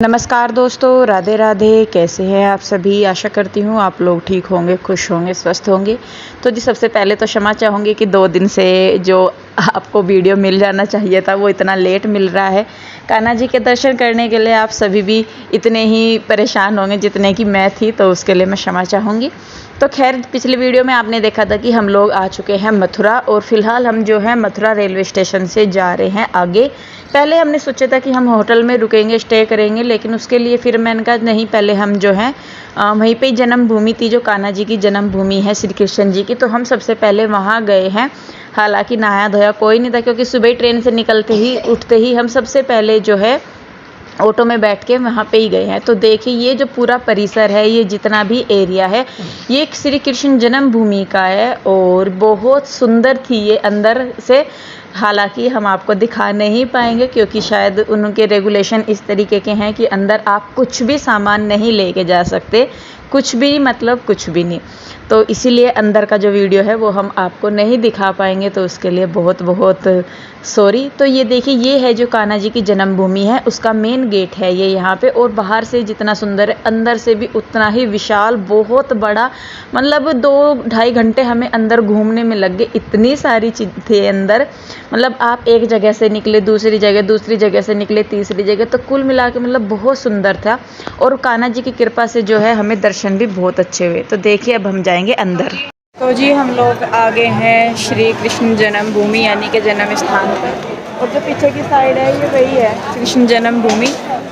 नमस्कार दोस्तों, राधे राधे। कैसे हैं आप सभी? आशा करती हूँ आप लोग ठीक होंगे, खुश होंगे, स्वस्थ होंगे। तो जी सबसे पहले तो क्षमा चाहूँगी कि 2 दिन से जो आपको वीडियो मिल जाना चाहिए था वो इतना लेट मिल रहा है। कान्हा जी के दर्शन करने के लिए आप सभी भी इतने ही परेशान होंगे जितने कि मैं थी, तो उसके लिए मैं क्षमा चाहूँगी। तो खैर, पिछले वीडियो में आपने देखा था कि हम लोग आ चुके हैं मथुरा, और फ़िलहाल हम जो है मथुरा रेलवे स्टेशन से जा रहे हैं आगे। पहले हमने सोचा था कि हम होटल में रुकेंगे, स्टे करेंगे, लेकिन उसके लिए फिर मैंने कहा नहीं, पहले हम जो है वहीं पे जन्मभूमि थी, जो कान्हा जी की जन्मभूमि है श्री कृष्ण जी की, तो हम सबसे पहले वहाँ गए हैं। हालांकि नहाया धोया कोई नहीं था, क्योंकि सुबह ट्रेन से निकलते ही उठते ही हम सबसे पहले जो है ऑटो में बैठ के वहाँ पे ही गए हैं। तो देखिए, ये जो पूरा परिसर है, ये जितना भी एरिया है, ये एक श्री कृष्ण जन्मभूमि का है और बहुत सुंदर थी ये अंदर से। हालांकि हम आपको दिखा नहीं पाएंगे, क्योंकि शायद उनके रेगुलेशन इस तरीके के हैं कि अंदर आप कुछ भी सामान नहीं लेके जा सकते, कुछ भी मतलब कुछ भी नहीं। तो इसीलिए अंदर का जो वीडियो है वो हम आपको नहीं दिखा पाएंगे, तो उसके लिए बहुत बहुत सॉरी। तो ये देखिए, ये है जो कान्हा जी की जन्मभूमि है, उसका मेन गेट है ये यहाँ पे। और बाहर से जितना सुंदर है, अंदर से भी उतना ही विशाल, बहुत बड़ा। मतलब 2-2.5 घंटे हमें अंदर घूमने में लग गए, इतनी सारी चीज़ थी अंदर। मतलब आप एक जगह से निकले दूसरी जगह से निकले तीसरी जगह, तो कुल मिला के मतलब बहुत सुंदर था। और कान्हा जी की कृपा से जो है हमें दर्शन भी बहुत अच्छे हुए। तो देखिए, अब हम जाएंगे अंदर। तो जी हम लोग आ गए हैं श्री कृष्ण जन्मभूमि यानी कि जन्म स्थान पर। और जो पीछे की साइड है ये वही है कृष्ण जन्मभूमि,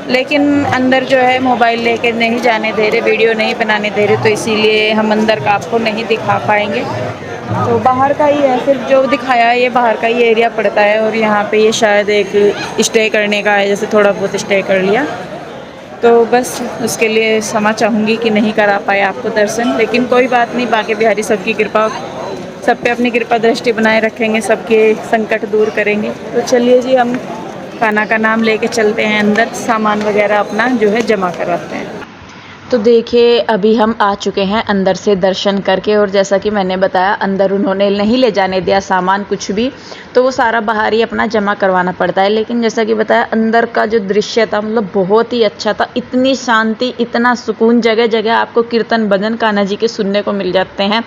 लेकिन अंदर जो है मोबाइल लेके नहीं जाने दे रहे, वीडियो नहीं बनाने दे रहे, तो इसीलिए हम अंदर का आपको नहीं दिखा पाएंगे। तो बाहर का ही है, सिर्फ जो दिखाया है ये बाहर का ही एरिया पड़ता है। और यहाँ पे ये शायद एक स्टे करने का है, जैसे थोड़ा बहुत स्टे कर लिया, तो बस उसके लिए क्षमा चाहूँगी कि नहीं करा पाए आपको दर्शन। लेकिन कोई बात नहीं, बाकी बिहारी सबकी कृपा, सब पे अपनी कृपा दृष्टि बनाए रखेंगे, सबके संकट दूर करेंगे। तो चलिए जी, हम कान्हा का नाम लेके चलते हैं अंदर, सामान वगैरह अपना जो है जमा करवाते हैं। तो देखिए, अभी हम आ चुके हैं अंदर से दर्शन करके। और जैसा कि मैंने बताया, अंदर उन्होंने नहीं ले जाने दिया सामान कुछ भी, तो वो सारा बाहर ही अपना जमा करवाना पड़ता है। लेकिन जैसा कि बताया, अंदर का जो दृश्य था मतलब बहुत ही अच्छा था। इतनी शांति, इतना सुकून, जगह जगह आपको कीर्तन भजन कान्हा जी के सुनने को मिल जाते हैं,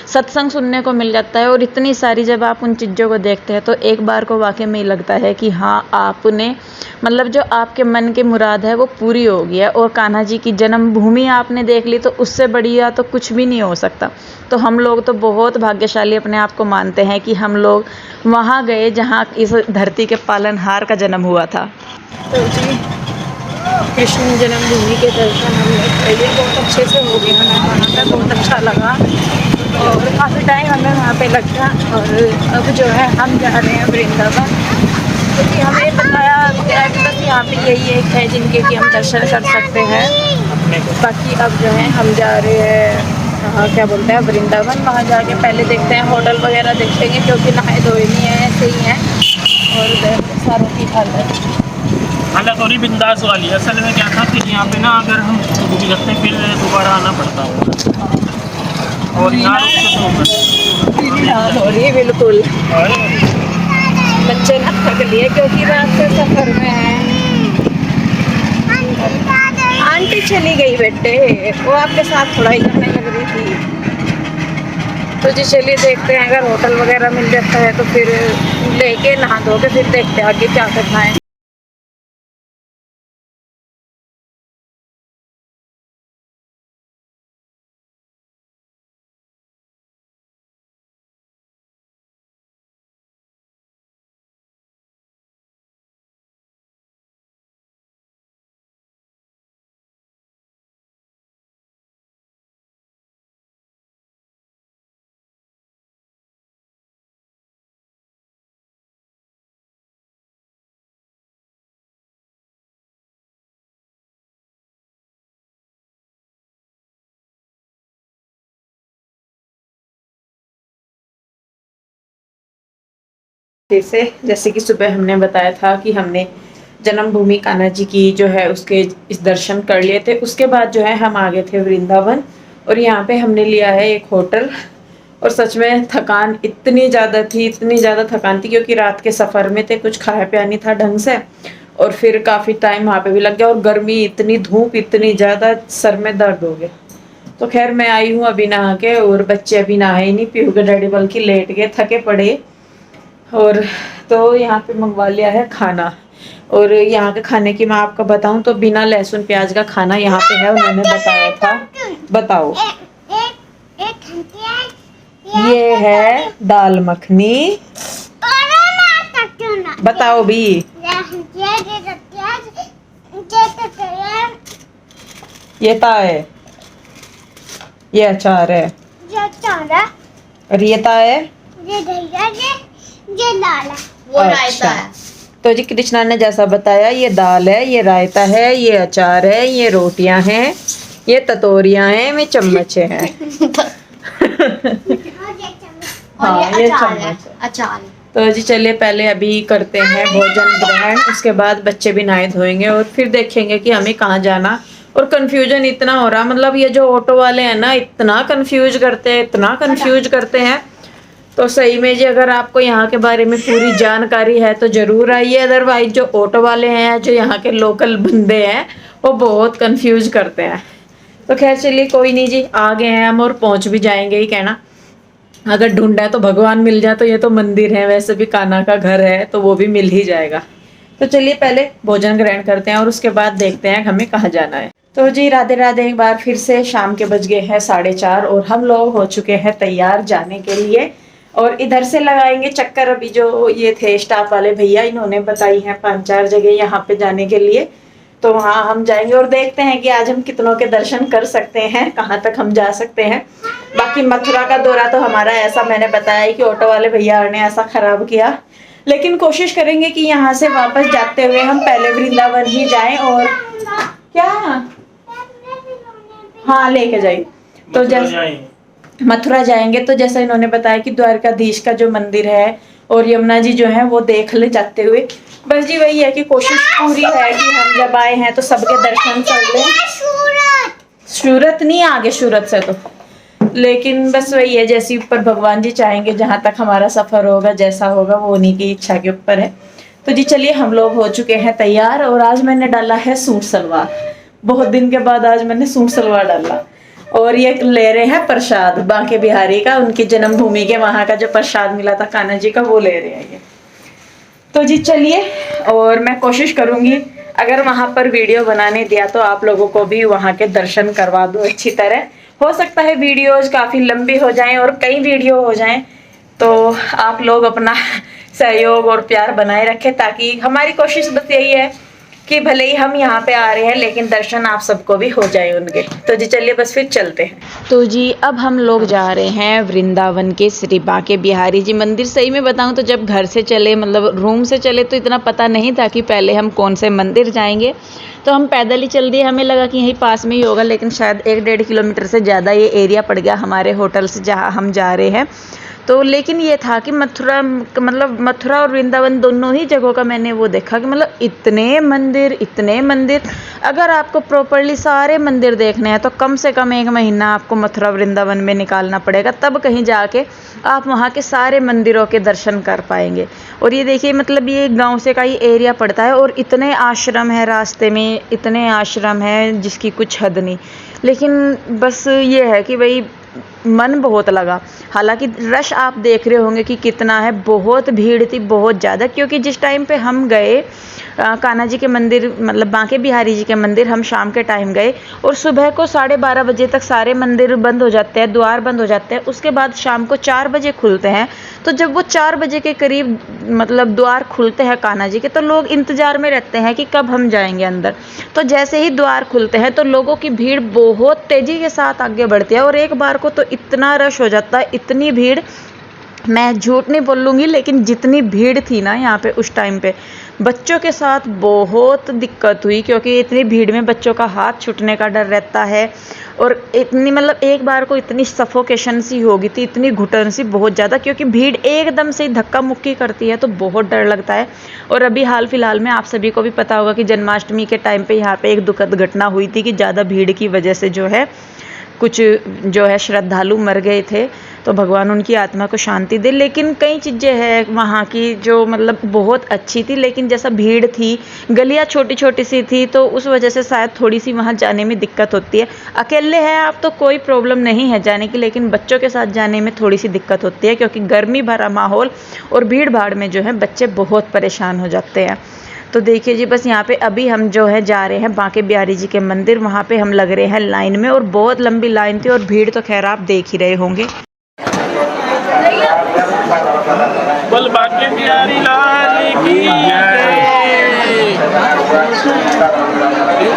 सत्संग सुनने को मिल जाता है। और इतनी सारी जब आप उन चीज़ों को देखते हैं तो एक बार को वाकई में लगता है कि हाँ, आपने मतलब जो आपके मन की मुराद है वो पूरी हो गई है। और कान्हा जी की जन्मभूमि आपने देख ली, तो उससे बढ़िया तो कुछ भी नहीं हो सकता। तो हम लोग तो बहुत भाग्यशाली अपने आप को मानते हैं कि हम लोग वहाँ गए जहाँ इस धरती के पालनहार का जन्म हुआ था। तो जी कृष्ण जन्मभूमि के दर्शन हमने पहले बहुत अच्छे से हो गए, हमें वहाँ पर बहुत अच्छा लगा और काफ़ी टाइम हमें वहाँ पे लगा। और अब जो है हम जा रहे हैं वृंदावन, क्योंकि हमें बताया गया कि बस यहाँ पे यही एक है जिनके कि हम दर्शन कर सकते हैं। बाकी अब जो है हम जा रहे हैं क्या बोलते हैं वृंदावन। वहाँ जाके पहले देखते हैं, होटल वगैरह देखेंगे, क्योंकि नहाए धोए नहीं है, ऐसे ही हैं। और सारों की हालत थोड़ी बिंदास वाली। असल में क्या था कि यहाँ पे ना अगर हम डूबी लगते फिर दोबारा आना पड़ता होगा। और यहाँ हो रही है बिल्कुल, बच्चे ना थक लिए क्योंकि रात से सफर में है। आंटी चली गई बेटे, वो आपके साथ थोड़ा ही करने लग रही थी। तो जी चलिए देखते हैं, अगर होटल वगैरह मिल जाता है तो फिर लेके नहा धो के फिर देखते हैं आगे क्या करना है। जैसे कि सुबह हमने बताया था कि हमने जन्मभूमि कान्हा जी की जो है उसके इस दर्शन कर लिए थे। उसके बाद जो है हम आ गए थे वृंदावन, और यहाँ पे हमने लिया है एक होटल। और सच में थकान इतनी ज़्यादा थी, इतनी ज़्यादा थकान थी, क्योंकि रात के सफ़र में थे, कुछ खाया पिया नहीं था ढंग से। और फिर काफ़ी टाइम वहाँ पे भी लग गया, और गर्मी इतनी, धूप इतनी ज़्यादा, सर में दर्द हो गया। तो खैर मैं आई हूँ अभी नहा के, और बच्चे अभी नहाए ही नहीं, पीहू के डैडी बल्कि लेट गए, थके पड़े। और तो यहाँ पे मंगवा लिया है खाना, और यहाँ के खाने की मैं आपको बताऊँ तो बिना लहसुन प्याज का खाना यहाँ पे है, उन्होंने बताया था। बताओ, ये है दाल मखनी। बताओ भी, ये ता है, ये अचार है, और ये ता है, ये लाल है, वो रायता है। तो जी कृष्णा ने जैसा बताया, ये दाल है, ये रायता है, ये अचार है, ये रोटियां हैं, ये ततोरियां हैं, ये चम्मच हैं। हाँ, ये चम्मच है, अचार। तो जी चलिए पहले अभी करते हैं भोजन ग्रहण, उसके बाद बच्चे भी नहाए धोएंगे, और फिर देखेंगे कि हमें कहाँ जाना। और कंफ्यूजन इतना हो रहा, मतलब ये जो ऑटो वाले हैं ना, इतना कंफ्यूज करते हैं, इतना कंफ्यूज करते हैं। तो सही में जी अगर आपको यहाँ के बारे में पूरी जानकारी है तो ज़रूर आइए, अदरवाइज जो ऑटो वाले हैं, जो यहाँ के लोकल बंदे हैं, वो बहुत कंफ्यूज करते हैं। तो खैर चलिए कोई नहीं जी, आ गए हैं हम और पहुँच भी जाएंगे ही कहना। अगर ढूंढा है तो भगवान मिल जाए, तो ये तो मंदिर है, वैसे भी कान्हा का घर है, तो वो भी मिल ही जाएगा। तो चलिए पहले भोजन ग्रहण करते हैं, और उसके बाद देखते हैं हमें कहाँ जाना है। तो जी राधे राधे, एक बार फिर से शाम के बज गए हैं 4:30, और हम लोग हो चुके हैं तैयार जाने के लिए। और इधर से लगाएंगे चक्कर, अभी जो ये थे स्टाफ वाले भैया, इन्होंने बताई हैं 5-4 जगह यहाँ पे जाने के लिए, तो वहाँ हम जाएंगे और देखते हैं कि आज हम कितनों के दर्शन कर सकते हैं, कहाँ तक हम जा सकते हैं। बाकी मथुरा का दौरा तो हमारा ऐसा, मैंने बताया कि ऑटो वाले भैया ने ऐसा खराब किया, लेकिन कोशिश करेंगे कि यहाँ से वापस जाते हुए हम पहले वृंदावन ही जाएं। और क्या, हाँ लेके जाइए, तो जैसे मथुरा जाएंगे, तो जैसा इन्होंने बताया कि द्वारकाधीश का जो मंदिर है और यमुना जी जो है वो देख ले जाते हुए। बस जी वही है कि कोशिश पूरी है कि हम जब आए हैं तो सबके दर्शन कर लें। सूरत नहीं, आगे सूरत से तो, लेकिन बस वही है, जैसे ऊपर भगवान जी चाहेंगे, जहाँ तक हमारा सफर होगा, जैसा होगा वो उन्हीं की इच्छा के ऊपर है। तो जी चलिए हम लोग हो चुके हैं तैयार, और आज मैंने डाला है सूट सलवार, बहुत दिन के बाद आज मैंने सूट सलवार डाला। और ये ले रहे हैं प्रसाद बांके बिहारी का, उनकी जन्मभूमि के वहाँ का जो प्रसाद मिला था कान्हा जी का, वो ले रहे हैं ये। तो जी चलिए, और मैं कोशिश करूंगी अगर वहाँ पर वीडियो बनाने दिया तो आप लोगों को भी वहाँ के दर्शन करवा दूँ अच्छी तरह। हो सकता है वीडियोज काफ़ी लंबी हो जाएं और कई वीडियो हो जाएं, तो आप लोग अपना सहयोग और प्यार बनाए रखें, ताकि हमारी कोशिश बस यही है कि भले ही हम यहाँ पे आ रहे हैं लेकिन दर्शन आप सबको भी हो जाए उनके। तो जी चलिए बस फिर चलते हैं। तो जी अब हम लोग जा रहे हैं वृंदावन के श्री बांके बिहारी जी मंदिर। सही में बताऊं तो जब घर से चले, मतलब रूम से चले, तो इतना पता नहीं था कि पहले हम कौन से मंदिर जाएंगे, तो हम पैदल ही चल दिए। हमें लगा कि यहीं पास में ही होगा, लेकिन शायद 1-1.5 किलोमीटर से ज़्यादा ये एरिया पड़ गया हमारे होटल से जहाँ हम जा रहे हैं। तो लेकिन ये था कि मथुरा और वृंदावन दोनों ही जगहों का मैंने वो देखा कि मतलब इतने मंदिर, अगर आपको प्रॉपर्ली सारे मंदिर देखने हैं तो कम से कम 1 महीना आपको मथुरा वृंदावन में निकालना पड़ेगा, तब कहीं जाके आप वहाँ के सारे मंदिरों के दर्शन कर पाएंगे। और ये देखिए, मतलब ये गांव से का ही एरिया पड़ता है, और इतने आश्रम है रास्ते में, इतने आश्रम है जिसकी कुछ हद नहीं। लेकिन बस ये है कि भाई मन बहुत लगा। हालांकि रश आप देख रहे होंगे कि कितना है, बहुत भीड़ थी, बहुत ज़्यादा, क्योंकि जिस टाइम पे हम गए कान्हा जी के मंदिर, मतलब बांके बिहारी जी के मंदिर, हम शाम के टाइम गए, और सुबह को 12:30 बजे तक सारे मंदिर बंद हो जाते हैं, द्वार बंद हो जाते हैं। उसके बाद शाम को 4 बजे खुलते हैं। तो जब वो 4 बजे के करीब मतलब द्वार खुलते हैं कान्हा जी के, तो लोग इंतज़ार में रहते हैं कि कब हम जाएंगे अंदर। तो जैसे ही द्वार खुलते हैं तो लोगों की भीड़ बहुत तेज़ी के साथ आगे बढ़ती है, और एक बार को तो इतना रश हो जाता है, इतनी भीड़, मैं झूठ नहीं बोलूँगी, लेकिन जितनी भीड़ थी ना यहाँ पे उस टाइम पे, बच्चों के साथ बहुत दिक्कत हुई, क्योंकि इतनी भीड़ में बच्चों का हाथ छूटने का डर रहता है। और इतनी, मतलब एक बार को इतनी सफोकेशन सी हो गई थी, इतनी घुटन सी, बहुत ज़्यादा, क्योंकि भीड़ एकदम से धक्का मुक्की करती है, तो बहुत डर लगता है। और अभी हाल फिलहाल में आप सभी को भी पता होगा कि जन्माष्टमी के टाइम पे यहाँ पे एक दुखद घटना हुई थी कि ज़्यादा भीड़ की वजह से जो है कुछ जो है श्रद्धालु मर गए थे, तो भगवान उनकी आत्मा को शांति दे। लेकिन कई चीज़ें हैं वहाँ की जो मतलब बहुत अच्छी थी, लेकिन जैसा भीड़ थी, गलियाँ छोटी छोटी सी थी, तो उस वजह से शायद थोड़ी सी वहाँ जाने में दिक्कत होती है। अकेले हैं आप तो कोई प्रॉब्लम नहीं है जाने की, लेकिन बच्चों के साथ जाने में थोड़ी सी दिक्कत होती है, क्योंकि गर्मी भरा माहौल और भीड़ भाड़ में जो है बच्चे बहुत परेशान हो जाते हैं। तो देखिए जी, बस यहाँ पे अभी हम जो है जा रहे हैं बांके बिहारी जी के मंदिर। वहाँ पे हम लग रहे हैं लाइन में, और बहुत लंबी लाइन थी और भीड़ तो खैर आप देख ही रहे होंगे। बोल बांके बिहारी लाल की जय। मोबाइल से जाके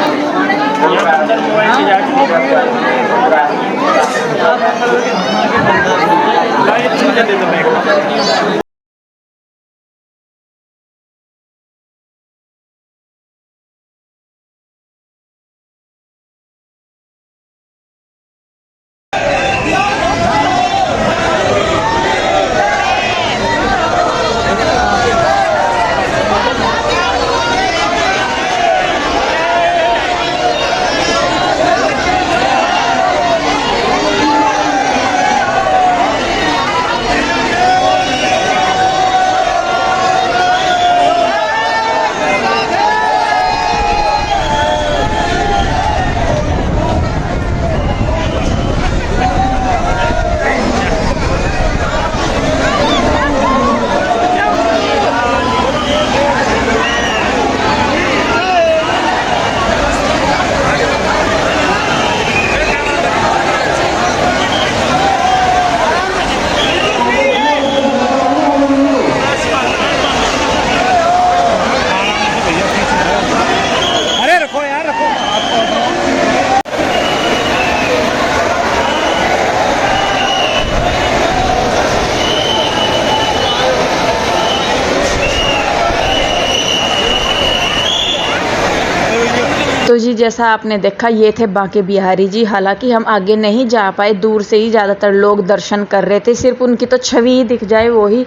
तो जी जैसा आपने देखा, ये थे बांके बिहारी जी। हालांकि हम आगे नहीं जा पाए, दूर से ही ज़्यादातर लोग दर्शन कर रहे थे। सिर्फ उनकी तो छवि ही दिख जाए वही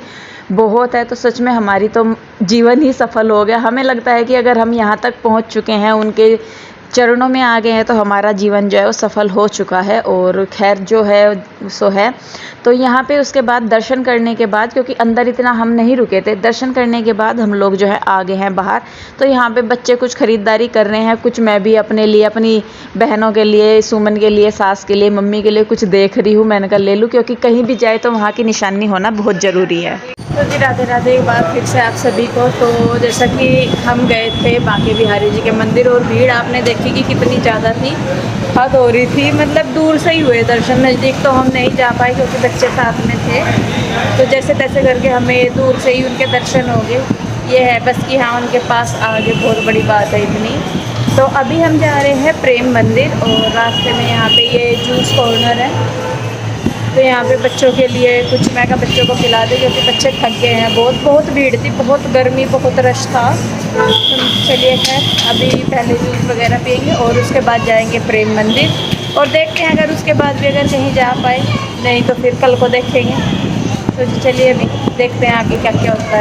बहुत है। तो सच में हमारी तो जीवन ही सफल हो गया। हमें लगता है कि अगर हम यहाँ तक पहुँच चुके हैं, उनके चरणों में आ गए हैं, तो हमारा जीवन जो है वो सफल हो चुका है। और खैर जो है सो है। तो यहाँ पे उसके बाद दर्शन करने के बाद, क्योंकि अंदर इतना हम नहीं रुके थे, दर्शन करने के बाद हम लोग जो है आ गए हैं बाहर। तो यहाँ पे बच्चे कुछ ख़रीदारी कर रहे हैं, कुछ मैं भी अपने लिए, अपनी बहनों के लिए, सुमन के लिए, सास के लिए, मम्मी के लिए कुछ देख रही हूँ। मैंने कहा ले लूँ, क्योंकि कहीं भी जाए तो वहाँ की निशानी होना बहुत ज़रूरी है। तो जी राधे राधे एक बार फिर से आप सभी को। तो जैसा कि हम गए थे बांके बिहारी जी के मंदिर, और भीड़ आपने देखी कि कितनी ज़्यादा थी, हद हो रही थी। मतलब दूर से ही हुए दर्शन, नज़दीक तो हम नहीं जा पाए क्योंकि बच्चे साथ में थे। तो जैसे तैसे करके हमें दूर से ही उनके दर्शन हो गए। ये है बस कि हाँ, उनके पास आगे बहुत बड़ी बात है इतनी। तो अभी हम जा रहे हैं प्रेम मंदिर, और रास्ते में यहाँ पे ये जूस कॉर्नर है। तो यहाँ पे बच्चों के लिए कुछ मैं कहा बच्चों को खिला दे, क्योंकि बच्चे थक गए हैं। बहुत भीड़ थी, बहुत गर्मी, बहुत रश था। तो चलिए खैर अभी पहले जूस वगैरह पियेंगे और उसके बाद जाएंगे प्रेम मंदिर। और देखते हैं अगर उसके बाद भी अगर कहीं जा पाए, नहीं तो फिर कल को देखेंगे। तो चलिए अभी देखते हैं आगे क्या क्या होता है।